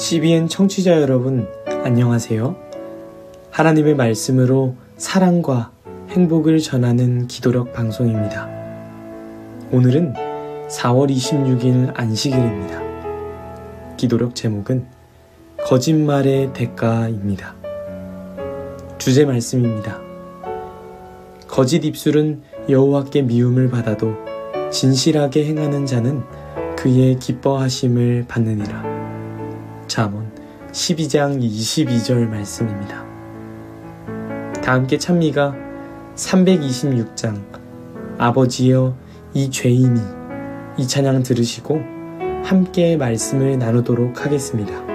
CBN 청취자 여러분, 안녕하세요. 하나님의 말씀으로 사랑과 행복을 전하는 기도력 방송입니다. 오늘은 4월 26일 안식일입니다. 기도력 제목은 거짓말의 대가입니다. 주제 말씀입니다. 거짓 입술은 여호와께 미움을 받아도 진실하게 행하는 자는 그의 기뻐하심을 받느니라. 잠언 12장 22절 말씀입니다. 다 함께 찬미가 326장 아버지여 이 죄인이 이 찬양 들으시고 함께 말씀을 나누도록 하겠습니다.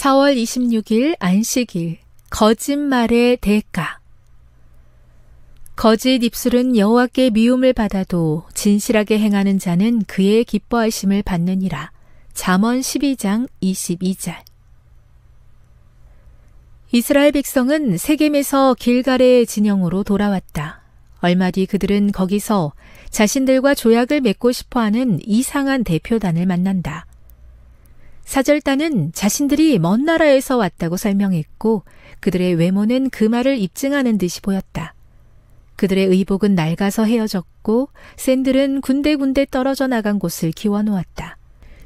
(4월 26일) 안식일, 거짓말의 대가. 거짓 입술은 여호와께 미움을 받아도 진실하게 행하는 자는 그의 기뻐하심을 받느니라. 잠언 12장 22절. 이스라엘 백성은 세겜에서 길갈의 진영으로 돌아왔다. 얼마 뒤 그들은 거기서 자신들과 조약을 맺고 싶어하는 이상한 대표단을 만난다. 사절단은 자신들이 먼 나라에서 왔다고 설명했고 그들의 외모는 그 말을 입증하는 듯이 보였다. 그들의 의복은 낡아서 헤어졌고 샌들은 군데군데 떨어져 나간 곳을 기워놓았다.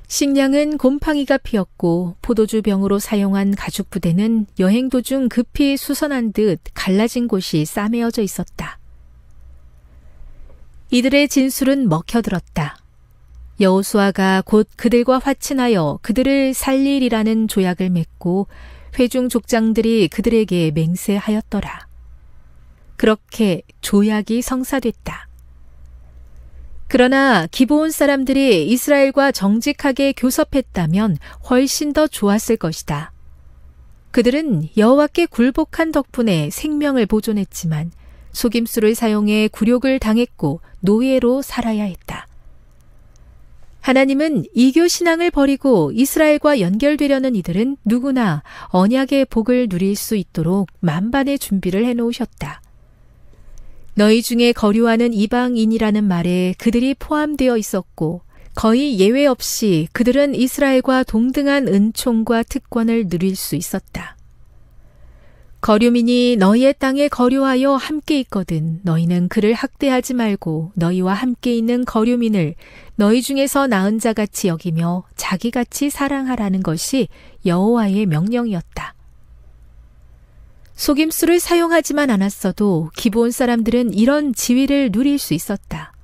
식량은 곰팡이가 피었고 포도주 병으로 사용한 가죽 부대는 여행 도중 급히 수선한 듯 갈라진 곳이 싸매어져 있었다. 이들의 진술은 먹혀들었다. 여호수아가 곧 그들과 화친하여 그들을 살리리라는 조약을 맺고 회중 족장들이 그들에게 맹세하였더라. 그렇게 조약이 성사됐다. 그러나 기브온 사람들이 이스라엘과 정직하게 교섭했다면 훨씬 더 좋았을 것이다. 그들은 여호와께 굴복한 덕분에 생명을 보존했지만 속임수를 사용해 굴욕을 당했고 노예로 살아야 했다. 하나님은 이교 신앙을 버리고 이스라엘과 연결되려는 이들은 누구나 언약의 복을 누릴 수 있도록 만반의 준비를 해놓으셨다. 너희 중에 거류하는 이방인이라는 말에 그들이 포함되어 있었고 거의 예외 없이 그들은 이스라엘과 동등한 은총과 특권을 누릴 수 있었다. 거류민이 너희의 땅에 거류하여 함께 있거든 너희는 그를 학대하지 말고 너희와 함께 있는 거류민을 너희 중에서 나은 자같이 여기며 자기같이 사랑하라는 것이 여호와의 명령이었다. 속임수를 사용하지만 않았어도 기브온 사람들은 이런 지위를 누릴 수 있었다.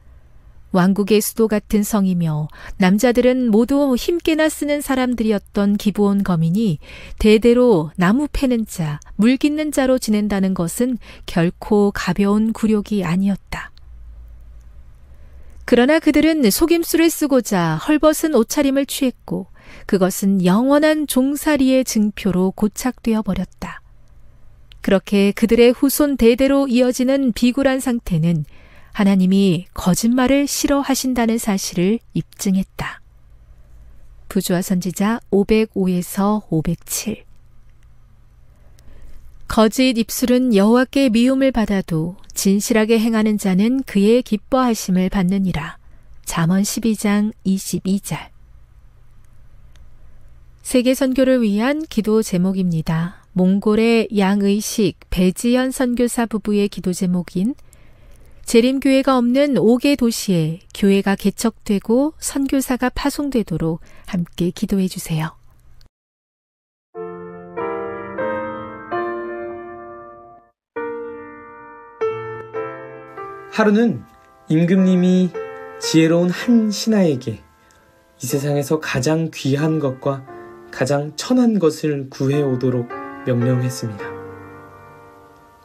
왕국의 수도 같은 성이며 남자들은 모두 힘께나 쓰는 사람들이었던 기브온 거민이 대대로 나무 패는 자, 물 깃는 자로 지낸다는 것은 결코 가벼운 굴욕이 아니었다. 그러나 그들은 속임수를 쓰고자 헐벗은 옷차림을 취했고 그것은 영원한 종살이의 증표로 고착되어 버렸다. 그렇게 그들의 후손 대대로 이어지는 비굴한 상태는 하나님이 거짓말을 싫어하신다는 사실을 입증했다. 부조화 선지자 505에서 507. 거짓 입술은 여호와께 미움을 받아도 진실하게 행하는 자는 그의 기뻐하심을 받느니라. 잠언 12장 22절. 세계 선교를 위한 기도 제목입니다. 몽골의 양의식 배지연 선교사 부부의 기도 제목인 재림교회가 없는 5개 도시에 교회가 개척되고 선교사가 파송되도록 함께 기도해 주세요. 하루는 임금님이 지혜로운 한 신하에게 이 세상에서 가장 귀한 것과 가장 천한 것을 구해오도록 명령했습니다.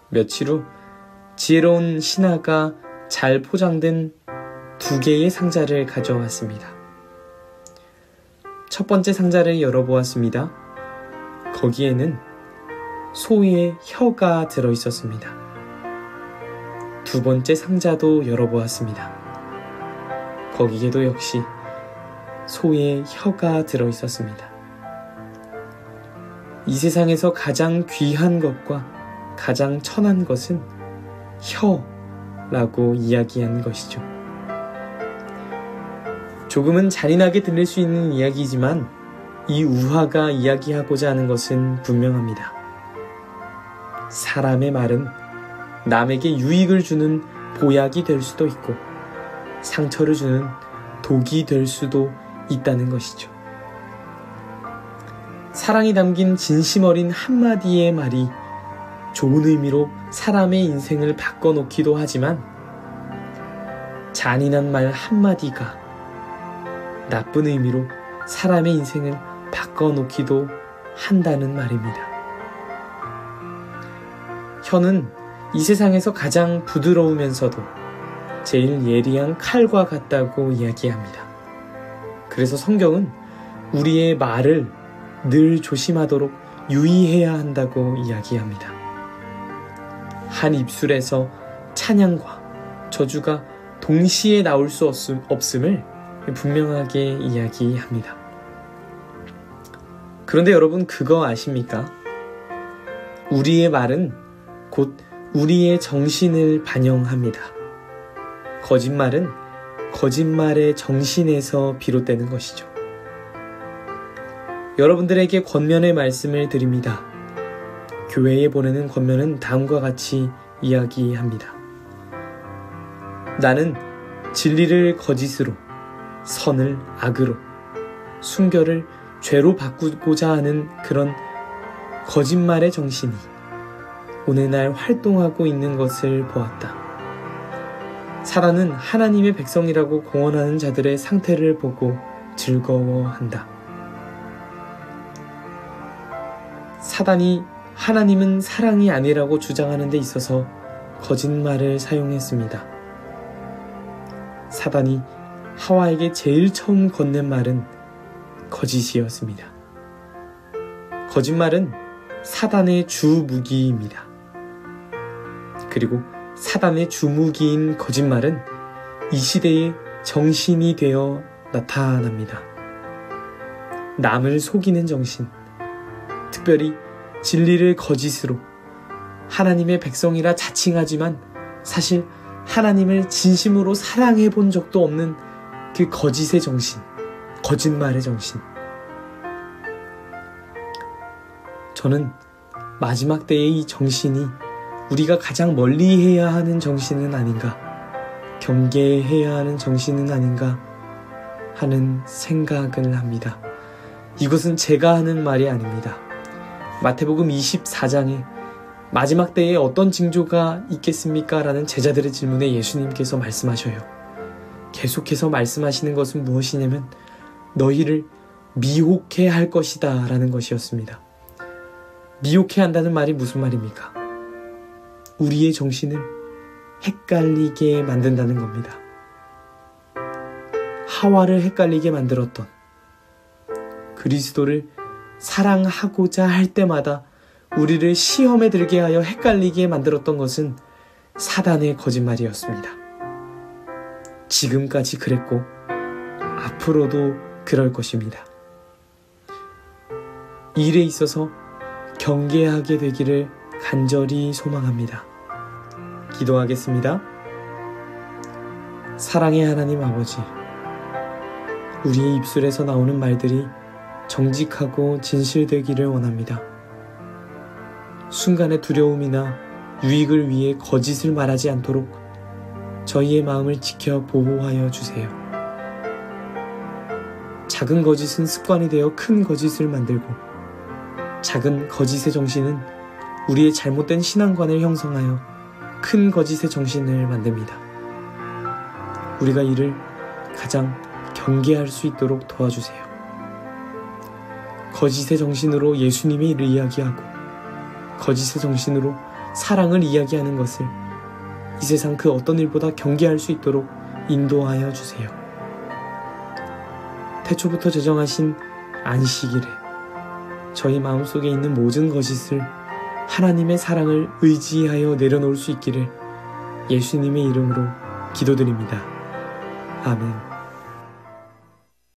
며칠 후 지혜로운 신하가 잘 포장된 2개의 상자를 가져왔습니다. 첫 번째 상자를 열어보았습니다. 거기에는 소의 혀가 들어있었습니다. 두 번째 상자도 열어보았습니다. 거기에도 역시 소의 혀가 들어있었습니다. 이 세상에서 가장 귀한 것과 가장 천한 것은 혀라고 이야기한 것이죠. 조금은 잔인하게 들릴 수 있는 이야기이지만 이 우화가 이야기하고자 하는 것은 분명합니다. 사람의 말은 남에게 유익을 주는 보약이 될 수도 있고 상처를 주는 독이 될 수도 있다는 것이죠. 사랑이 담긴 진심 어린 한마디의 말이 좋은 의미로 사람의 인생을 바꿔놓기도 하지만 잔인한 말 한마디가 나쁜 의미로 사람의 인생을 바꿔놓기도 한다는 말입니다. 혀는 이 세상에서 가장 부드러우면서도 제일 예리한 칼과 같다고 이야기합니다. 그래서 성경은 우리의 말을 늘 조심하도록 유의해야 한다고 이야기합니다. 한 입술에서 찬양과 저주가 동시에 나올 수 없음을 분명하게 이야기합니다. 그런데 여러분 그거 아십니까? 우리의 말은 곧 우리의 정신을 반영합니다. 거짓말은 거짓말의 정신에서 비롯되는 것이죠. 여러분들에게 권면의 말씀을 드립니다. 교회에 보내는 권면은 다음과 같이 이야기합니다. 나는 진리를 거짓으로, 선을 악으로, 순결을 죄로 바꾸고자 하는 그런 거짓말의 정신이 오늘날 활동하고 있는 것을 보았다. 사단은 하나님의 백성이라고 공언하는 자들의 상태를 보고 즐거워한다. 사단이 하나님은 사랑이 아니라고 주장하는 데 있어서 거짓말을 사용했습니다. 사단이 하와에게 제일 처음 건넨 말은 거짓이었습니다. 거짓말은 사단의 주무기입니다. 그리고 사단의 주무기인 거짓말은 이 시대의 정신이 되어 나타납니다. 남을 속이는 정신, 특별히 진리를 거짓으로 하나님의 백성이라 자칭하지만 사실 하나님을 진심으로 사랑해 본 적도 없는 그 거짓의 정신, 거짓말의 정신. 저는 마지막 때의 이 정신이 우리가 가장 멀리 해야 하는 정신은 아닌가, 경계해야 하는 정신은 아닌가 하는 생각을 합니다. 이것은 제가 하는 말이 아닙니다. 마태복음 24장에 마지막 때에 어떤 징조가 있겠습니까? 라는 제자들의 질문에 예수님께서 말씀하셔요. 계속해서 말씀하시는 것은 무엇이냐면 너희를 미혹해 할 것이다 라는 것이었습니다. 미혹해 한다는 말이 무슨 말입니까? 우리의 정신을 헷갈리게 만든다는 겁니다. 하와를 헷갈리게 만들었던, 그리스도를 사랑하고자 할 때마다 우리를 시험에 들게 하여 헷갈리게 만들었던 것은 사단의 거짓말이었습니다. 지금까지 그랬고 앞으로도 그럴 것입니다. 이 일에 있어서 경계하게 되기를 간절히 소망합니다. 기도하겠습니다. 사랑의 하나님 아버지, 우리의 입술에서 나오는 말들이 정직하고 진실되기를 원합니다. 순간의 두려움이나 유익을 위해 거짓을 말하지 않도록 저희의 마음을 지켜 보호하여 주세요. 작은 거짓은 습관이 되어 큰 거짓을 만들고, 작은 거짓의 정신은 우리의 잘못된 신앙관을 형성하여 큰 거짓의 정신을 만듭니다. 우리가 이를 가장 경계할 수 있도록 도와주세요. 거짓의 정신으로 예수님의 일을 이야기하고 거짓의 정신으로 사랑을 이야기하는 것을 이 세상 그 어떤 일보다 경계할 수 있도록 인도하여 주세요. 태초부터 제정하신 안식일에 저희 마음속에 있는 모든 거짓을 하나님의 사랑을 의지하여 내려놓을 수 있기를 예수님의 이름으로 기도드립니다. 아멘.